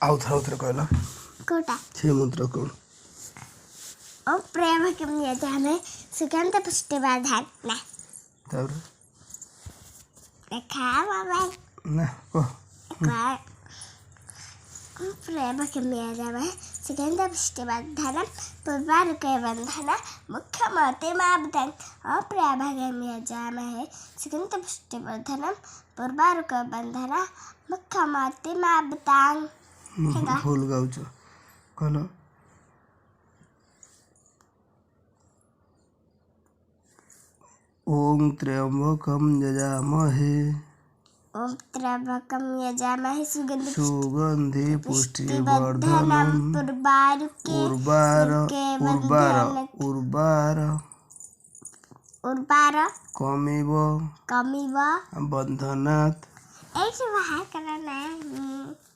आउथर कहला कोटा छे मंत्र कौन ओ प्रेम के लिए जाने सुगंध पुष्टिवर्धन ना तब देखा बाबा ना को प्रेम के लिए जाने सुगंध पुष्टिवर्धन पूर्वार के बंधन मुख्य मोती मापदंड ओ प्रेम के लिए जाने सुगंध पुष्टिवर्धन पूर्वार के बंधन मुख्य मोती मापदंड फूल गाउछ कहलो ओम त्र्यंबकम यजामहे ओम त्र्यंबकम यजामहे सुगंधि पुष्टिवर्धनम उर्वार कमिव कमिव बंधनात् ऐसे बाहर करना है